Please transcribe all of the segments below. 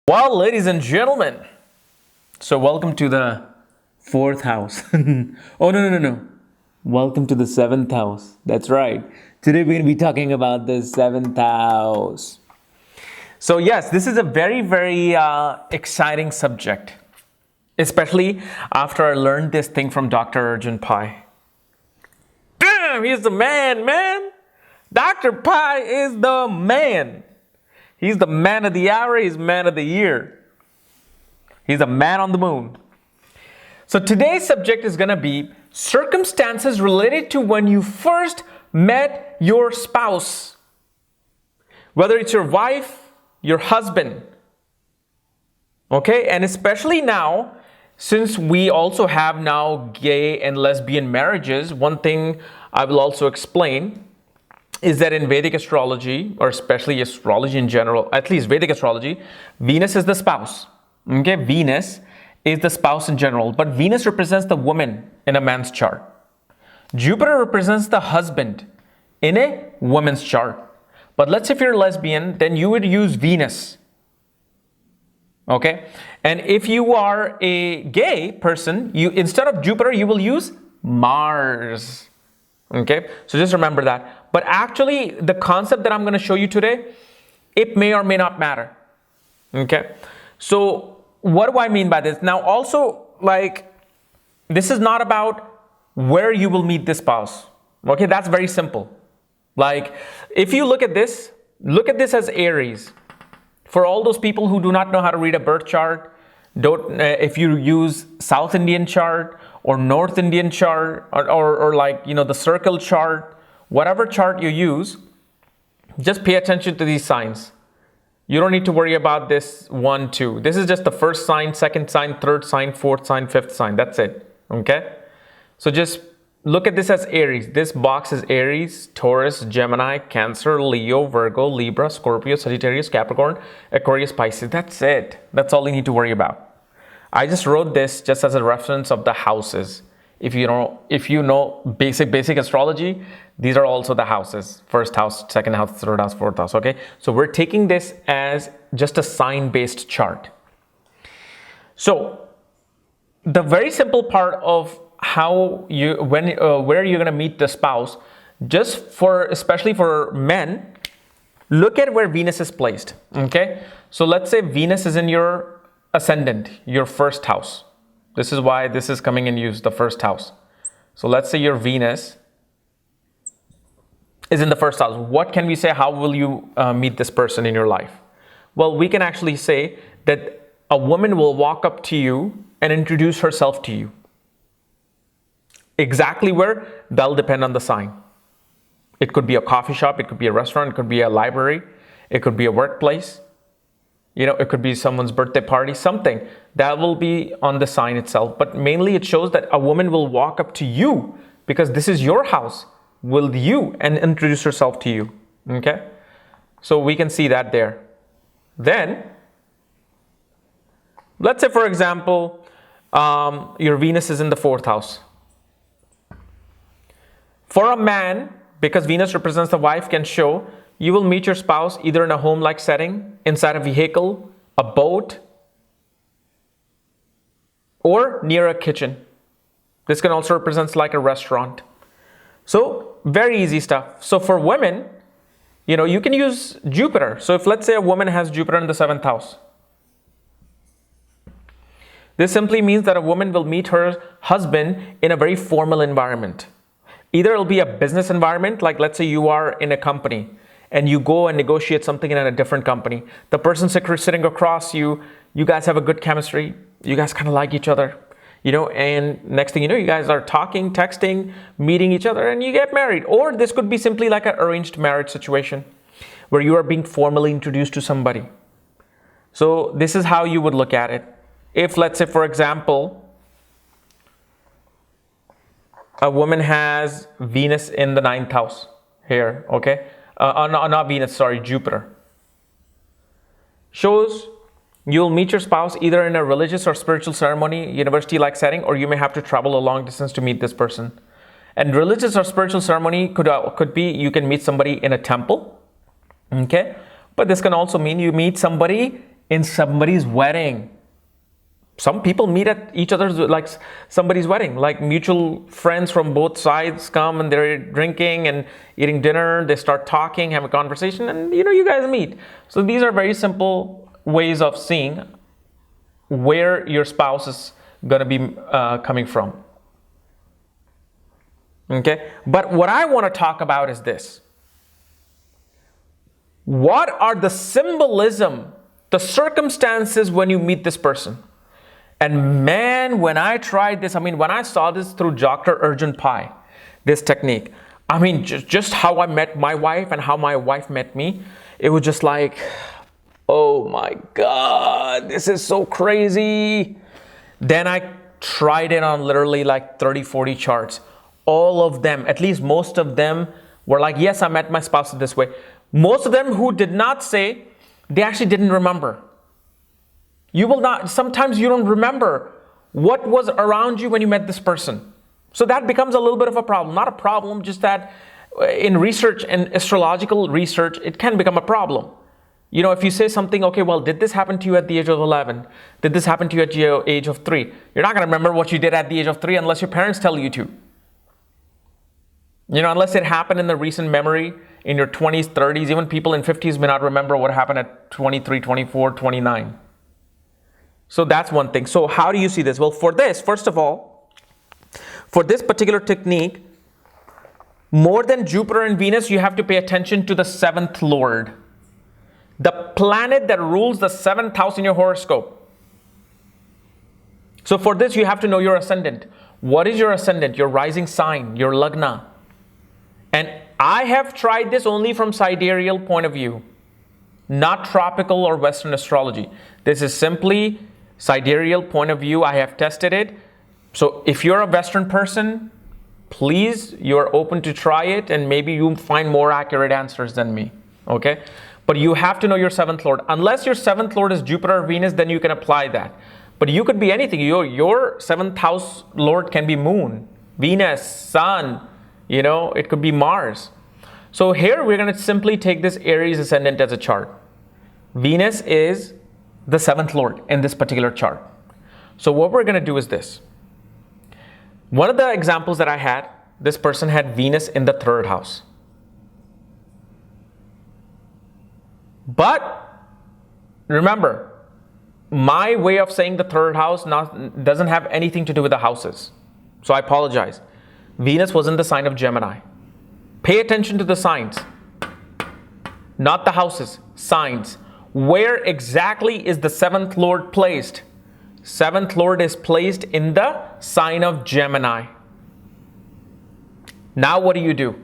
Well, ladies and gentlemen, so welcome to the fourth house. Oh, no. Welcome to the seventh house. That's right. Today we're going to be talking about the seventh house. So yes, this is a very exciting subject, especially after I learned this thing from Dr. Arjun Pai. Damn, he's the man. Dr. Pai is the man. He's the man of the hour. He's man of the year. He's a man on the moon. So today's subject is going to be circumstances related to when you first met your spouse. Whether it's your wife, your husband. Okay, and especially now, since we also have now gay and lesbian marriages, one thing I will also explain is that in Vedic astrology, or especially astrology in general, at least Vedic astrology, Venus is the spouse. Okay, Venus is the spouse in general, but Venus represents the woman in a man's chart. Jupiter represents the husband in a woman's chart. But let's say if you're a lesbian, then you would use Venus. Okay, and if you are a gay person, you instead of Jupiter, you will use Mars. Okay, so just remember that. But actually, the concept that I'm going to show you today, it may or may not matter. Okay, so what do I mean by this? Now, also, this is not about where you will meet this spouse. Okay, that's very simple. If you look at this as Aries. For all those people who do not know how to read a birth chart, if you use South Indian chart or North Indian chart or the circle chart, whatever chart you use, just pay attention to these signs. You don't need to worry about this 1, 2. This is just the first sign, second sign, third sign, fourth sign, fifth sign. That's it. Okay? So just look at this as Aries. This box is Aries, Taurus, Gemini, Cancer, Leo, Virgo, Libra, Scorpio, Sagittarius, Capricorn, Aquarius, Pisces. That's it. That's all you need to worry about. I just wrote this just as a reference of the houses. If you know basic astrology, these are also the houses. First house, second house, third house, fourth house. Okay. So we're taking this as just a sign-based chart. So the very simple part of where you're going to meet the spouse, especially for men, look at where Venus is placed. Okay. So let's say Venus is in your ascendant, your first house. This is why this is coming in use, the first house. So let's say your Venus is in the first house. What can we say? How will you meet this person in your life? Well, we can actually say that a woman will walk up to you and introduce herself to you. Exactly where? That'll depend on the sign. It could be a coffee shop, it could be a restaurant, it could be a library, it could be a workplace. It could be someone's birthday party, something that will be on the sign itself. But mainly it shows that a woman will walk up to you because this is your house, will you, and introduce herself to you. Okay. So we can see that there. Then, let's say, for example, your Venus is in the fourth house. For a man, because Venus represents the wife, can show you will meet your spouse either in a home-like setting, inside a vehicle, a boat, or near a kitchen. This can also represent like a restaurant. So very easy stuff. So for women, you can use Jupiter. So if let's say a woman has Jupiter in the seventh house, this simply means that a woman will meet her husband in a very formal environment. Either it'll be a business environment, like let's say you are in a company and you go and negotiate something in a different company. The person sitting across you guys have a good chemistry. You guys kind of like each other, and next thing you know, you guys are talking, texting, meeting each other, and you get married. Or this could be simply like an arranged marriage situation where you are being formally introduced to somebody. So this is how you would look at it. If let's say, for example, a woman has Venus in the ninth house here, okay? Not Venus, sorry, Jupiter. Shows you'll meet your spouse either in a religious or spiritual ceremony, university-like setting, or you may have to travel a long distance to meet this person. And religious or spiritual ceremony could be you can meet somebody in a temple, okay? But this can also mean you meet somebody in somebody's wedding. Some people meet at each other's, like somebody's wedding, like mutual friends from both sides come and they're drinking and eating dinner. They start talking, have a conversation, and you guys meet. So these are very simple ways of seeing where your spouse is going to be coming from. Okay, but what I want to talk about is this. What are the symbolism, the circumstances when you meet this person? And man, when I tried this, when I saw this through Dr. Arjun Pai, this technique, just how I met my wife and how my wife met me, it was just like, oh my God, this is so crazy. Then I tried it on literally like 30, 40 charts. All of them, at least most of them, were like, yes, I met my spouse this way. Most of them who did not say, they actually didn't remember. You will not, sometimes you don't remember what was around you when you met this person. So that becomes a little bit of a problem. Not a problem, just that in research and astrological research, it can become a problem. If you say something, okay, well, did this happen to you at the age of 11? Did this happen to you at the age of 3? You're not going to remember what you did at the age of 3 unless your parents tell you to. Unless it happened in the recent memory in your 20s, 30s, even people in 50s may not remember what happened at 23, 24, 29. So that's one thing. So how do you see this? Well, for this, first of all, for this particular technique, more than Jupiter and Venus, you have to pay attention to the 7th Lord. The planet that rules the 7th house in your horoscope. So for this, you have to know your ascendant. What is your ascendant? Your rising sign, your lagna. And I have tried this only from sidereal point of view, not tropical or Western astrology. This is simply sidereal point of view. I have tested it. So if you're a Western person, please, you're open to try it and maybe you find more accurate answers than me. Okay? But you have to know your 7th Lord. Unless your 7th Lord is Jupiter or Venus, then you can apply that. But you could be anything. Your 7th house Lord can be Moon, Venus, Sun, it could be Mars. So here we're going to simply take this Aries ascendant as a chart. Venus is the 7th Lord in this particular chart. So what we're going to do is this. One of the examples that I had, this person had Venus in the 3rd house. But remember, my way of saying the 3rd house doesn't have anything to do with the houses. So I apologize. Venus was in the sign of Gemini. Pay attention to the signs, not the houses, signs. Where exactly is the 7th Lord placed? 7th Lord is placed in the sign of Gemini. Now what do?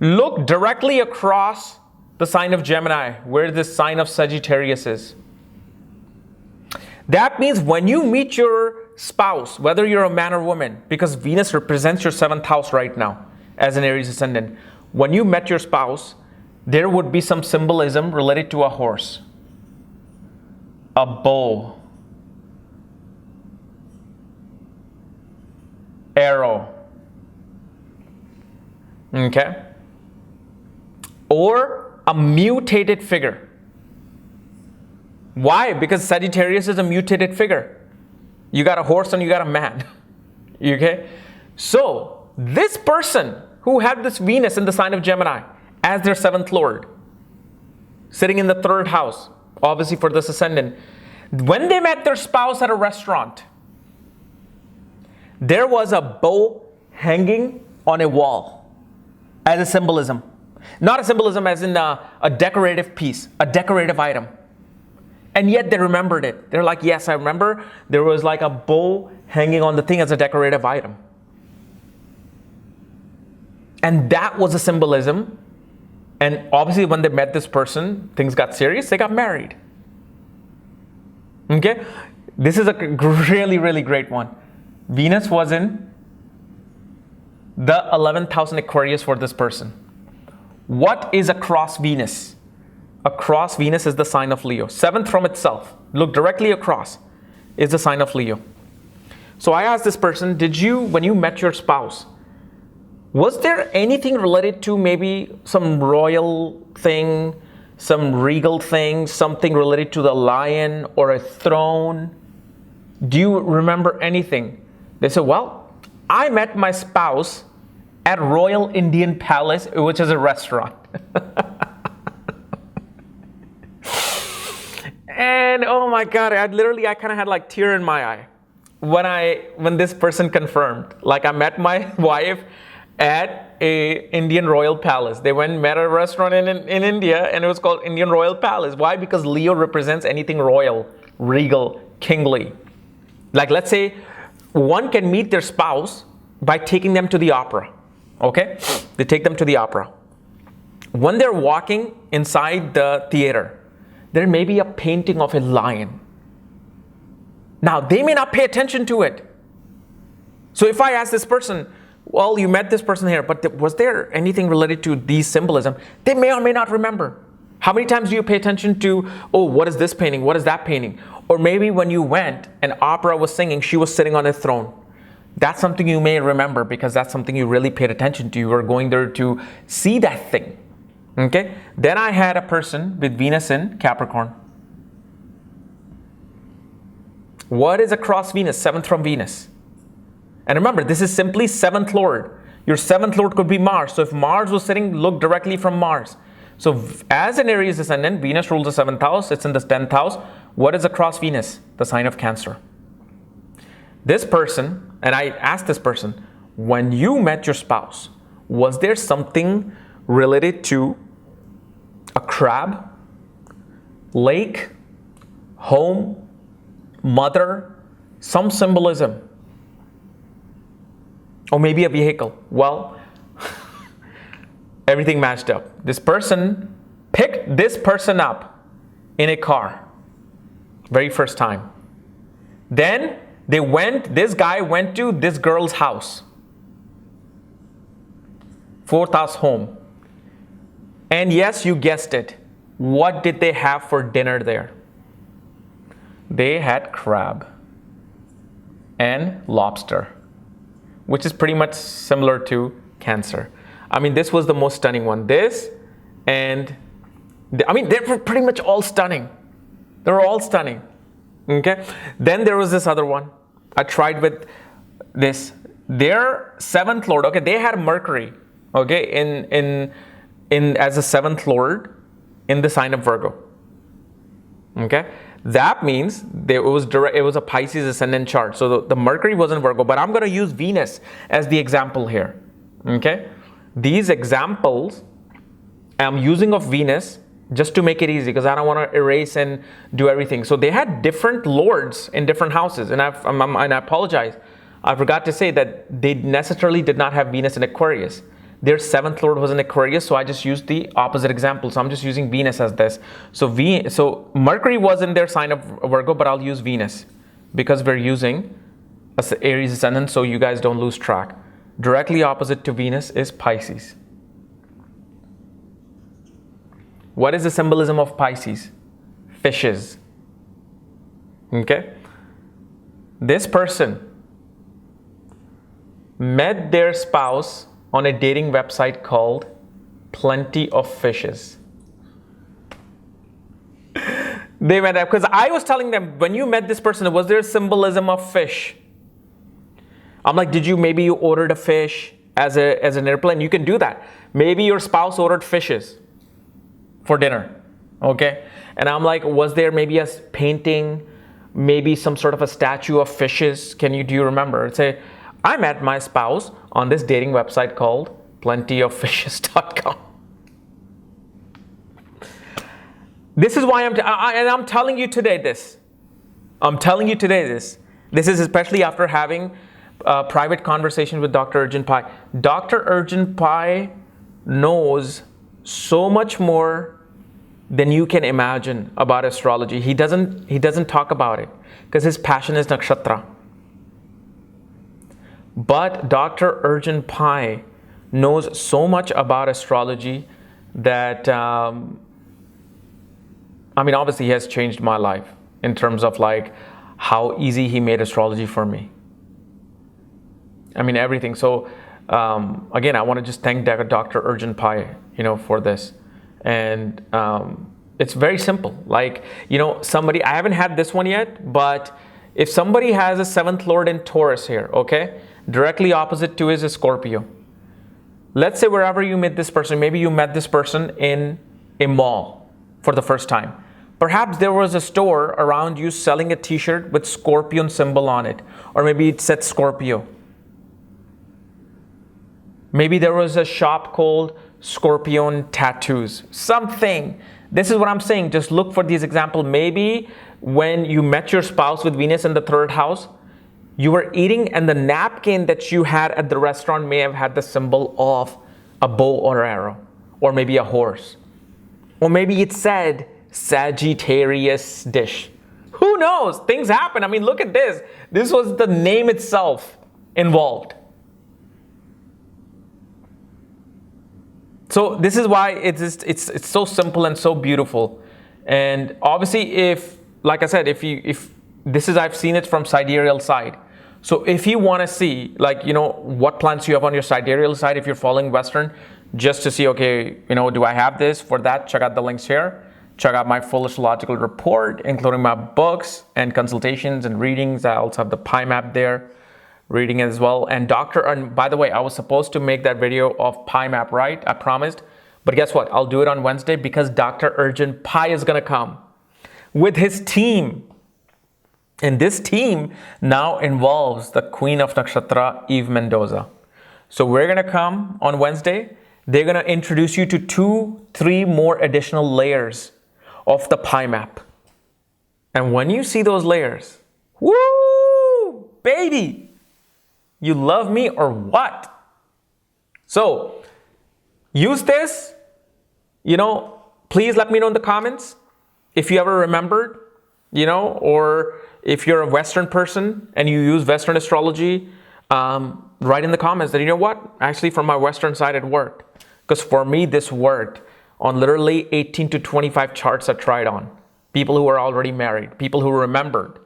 Look directly across the sign of Gemini, where this sign of Sagittarius is. That means when you meet your spouse, whether you're a man or woman, because Venus represents your 7th house right now as an Aries ascendant, when you met your spouse, there would be some symbolism related to a horse, a bow, arrow, okay, or a mutated figure. Why? Because Sagittarius is a mutated figure. You got a horse and you got a man. Okay? So, this person who had this Venus in the sign of Gemini as their 7th Lord, sitting in the 3rd house, obviously for this ascendant, when they met their spouse at a restaurant, there was a bow hanging on a wall as a symbolism. Not a symbolism as in a decorative piece, a decorative item. And yet they remembered it. They're like, yes, I remember there was like a bow hanging on the thing as a decorative item. And that was a symbolism. And obviously when they met this person, things got serious, they got married. Okay? This is a really, really great one. Venus was in the 11th house in Aquarius for this person. What is across Venus? Across Venus is the sign of Leo. 7th from itself. Look directly across is the sign of Leo. So I asked this person, when you met your spouse, was there anything related to maybe some royal thing, some regal thing, something related to the lion or a throne? Do you remember anything? They said, well, I met my spouse at Royal Indian Palace, which is a restaurant. And oh my God, I kind of had like tear in my eye when this person confirmed. Like, I met my wife at a Indian Royal Palace. They went and met at a restaurant in India, and it was called Indian Royal Palace. Why? Because Leo represents anything royal, regal, kingly. Like, let's say one can meet their spouse by taking them to the opera. Okay? They take them to the opera. When they're walking inside the theater, there may be a painting of a lion. Now, they may not pay attention to it. So if I ask this person, well, you met this person here, but was there anything related to these symbolism? They may or may not remember. How many times do you pay attention to, oh, what is this painting? What is that painting? Or maybe when you went and opera was singing, she was sitting on a throne. That's something you may remember because that's something you really paid attention to. You were going there to see that thing. Okay? Then I had a person with Venus in Capricorn. What is across Venus? Seventh from Venus. And remember, this is simply seventh lord. Your seventh lord could be Mars. So if Mars was sitting, look directly from Mars. So as an Aries ascendant, Venus rules the 7th house. It's in the 10th house. What is across Venus? The sign of Cancer. This person, and I asked this person, when you met your spouse, was there something related to a crab, lake, home, mother, some symbolism? Or maybe a vehicle? Well, everything matched up. This person picked this person up in a car, very first time. Then this guy went to this girl's house, 4th house home. And yes, you guessed it. What did they have for dinner there? They had crab and lobster, which is pretty much similar to Cancer. I mean, this was the most stunning one. This and, I mean, they were pretty much all stunning. They were all stunning. Okay. Then there was this other one. I tried with this. Their 7th lord. Okay, they had Mercury. Okay, in as a 7th lord in the sign of Virgo. Okay, that means it was a Pisces ascendant chart. So the Mercury wasn't Virgo, but I'm going to use Venus as the example here. Okay, these examples I'm using of Venus just to make it easy because I don't want to erase and do everything. So they had different lords in different houses, and I apologize. I forgot to say that they necessarily did not have Venus in Aquarius. Their 7th lord was in Aquarius, so I just used the opposite example. So I'm just using Venus as this. So Mercury was in their sign of Virgo, but I'll use Venus because we're using Aries ascendant, so you guys don't lose track. Directly opposite to Venus is Pisces. What is the symbolism of Pisces? Fishes. Okay? This person met their spouse on a dating website called Plenty of Fishes. They met up because I was telling them, when you met this person, was there a symbolism of fish? I'm like, maybe you ordered a fish as an airplane? You can do that. Maybe your spouse ordered fishes for dinner. Okay? And I'm like, was there maybe a painting, maybe some sort of a statue of fishes? Do you remember? Say, I met my spouse on this dating website called plentyofishes.com. This is why I'm telling you today this. This is especially after having a private conversation with Dr. Arjun Pai. Dr. Arjun Pai knows so much more than you can imagine about astrology. He doesn't talk about it because his passion is nakshatra. But Dr. Arjun Pai knows so much about astrology that, obviously he has changed my life in terms of like how easy he made astrology for me. Everything. So, again, I want to just thank Dr. Arjun Pai, for this. And It's very simple. Like, somebody, I haven't had this one yet, but if somebody has a 7th Lord in Taurus here, okay, directly opposite to is a Scorpio. Let's say wherever you met this person, maybe you met this person in a mall for the first time. Perhaps there was a store around you selling a t-shirt with scorpion symbol on it, or maybe it said Scorpio. Maybe there was a shop called Scorpion Tattoos, something. This is what I'm saying. Just look for these examples. Maybe when you met your spouse with Venus in the 3rd house, you were eating and the napkin that you had at the restaurant may have had the symbol of a bow or arrow, or maybe a horse. Or maybe it said Sagittarius dish. Who knows? Things happen. I mean, look at this. This was the name itself involved. So this is why it's so simple and so beautiful. And obviously, if, like I said, if this is, I've seen it from sidereal side. So if you want to see, like, what planets you have on your sidereal side, if you're following Western, just to see, okay, do I have this? For that, check out the links here. Check out my full astrological report, including my books and consultations and readings. I also have the pie map there, reading it as well. And by the way, I was supposed to make that video of pie map, right? I promised. But guess what? I'll do it on Wednesday because Dr. Urgent Pi is going to come with his team. And this team now involves the Queen of Nakshatra, Eve Mendoza. So we're going to come on Wednesday. They're going to introduce you to 2-3 more additional layers of the pie map. And when you see those layers, woo, baby, you love me or what? So use this, please let me know in the comments if you ever remembered, or if you're a Western person and you use Western astrology, write in the comments that, what? Actually, from my Western side, it worked. Because for me, this worked on literally 18 to 25 charts I tried on. People who are already married, people who remembered.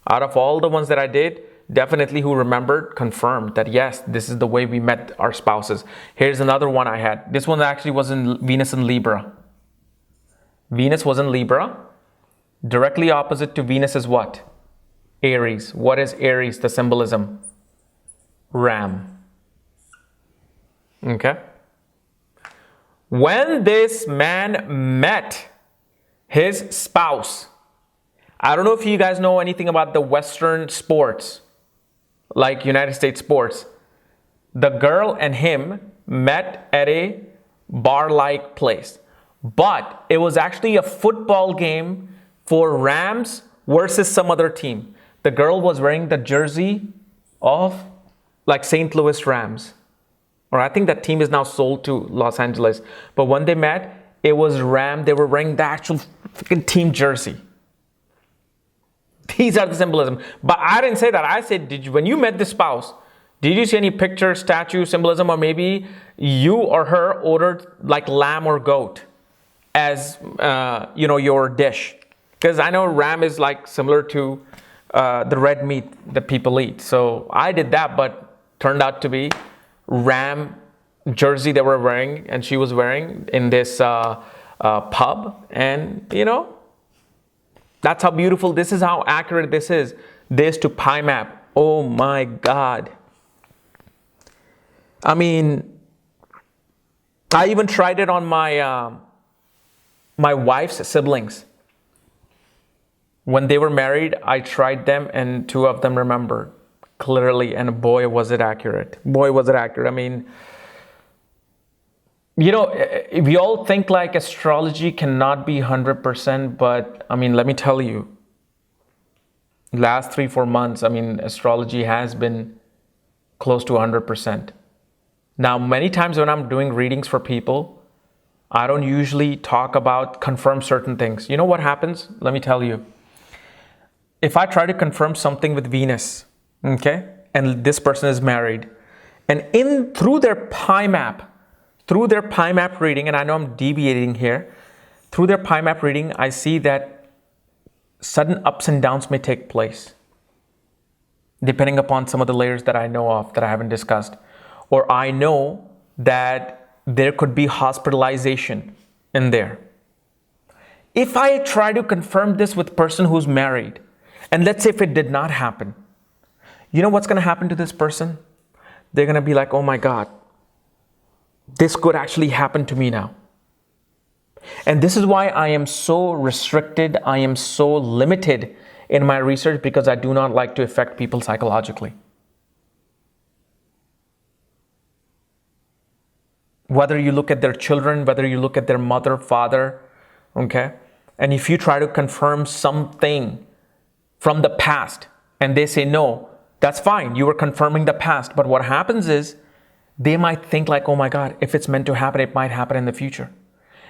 Out of all the ones that I did, definitely who remembered, confirmed that, yes, this is the way we met our spouses. Here's another one I had. This one actually was in Venus in Libra. Venus was in Libra. Directly opposite to Venus is what? Aries. What is Aries? The symbolism. Ram. Okay. When this man met his spouse, I don't know if you guys know anything about the Western sports, like United States sports. The girl and him met at a bar-like place, but it was actually a football game for Rams versus some other team. The girl was wearing the jersey of like St. Louis Rams. Or I think that team is now sold to Los Angeles. But when they met, it was Ram. They were wearing the actual freaking team jersey. These are the symbolism. But I didn't say that. I said, when you met the spouse, did you see any picture, statue, symbolism, or maybe you or her ordered like lamb or goat as your dish? Because I know ram is like similar to the red meat that people eat. So I did that, but turned out to be ram jersey they were wearing, and she was wearing in this pub. And that's how beautiful this is, how accurate this is. This to pie map. Oh my God. I mean, I even tried it on my my wife's siblings. When they were married, I tried them and 2 of them remembered clearly, and boy, was it accurate. Boy, was it accurate. I mean, we all think like astrology cannot be 100%, but I mean, let me tell you, last 3-4 months, I mean, astrology has been close to 100%. Now, many times when I'm doing readings for people, I don't usually talk about confirm certain things. You know what happens? Let me tell you. If I try to confirm something with Venus, okay, and this person is married, and through their pie map reading, and I know I'm deviating here, through their pie map reading, I see that sudden ups and downs may take place, depending upon some of the layers that I know of that I haven't discussed. Or I know that there could be hospitalization in there. If I try to confirm this with person who's married, and let's say if it did not happen, you know what's going to happen to this person? They're going to be like, oh my God, this could actually happen to me now. And this is why I am so restricted, I am so limited in my research, because I do not like to affect people psychologically. Whether you look at their children, whether you look at their mother, father, okay? And if you try to confirm something from the past and they say no, that's fine. You were confirming the past. But what happens is they might think like, oh my God, if it's meant to happen, it might happen in the future.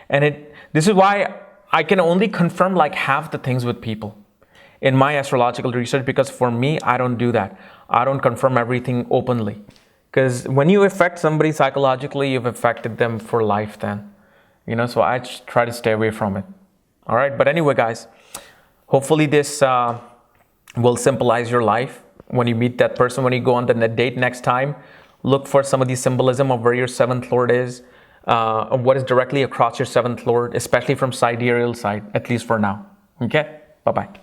And this is why I can only confirm like half the things with people in my astrological research, because for me, I don't do that. I don't confirm everything openly. Because when you affect somebody psychologically, you've affected them for life then. So I just try to stay away from it. All right. But anyway, guys, hopefully this will symbolize your life. When you meet that person, when you go on the date next time, look for some of the symbolism of where your seventh lord is, what is directly across your seventh lord, especially from sidereal side, at least for now. Okay. Bye-bye.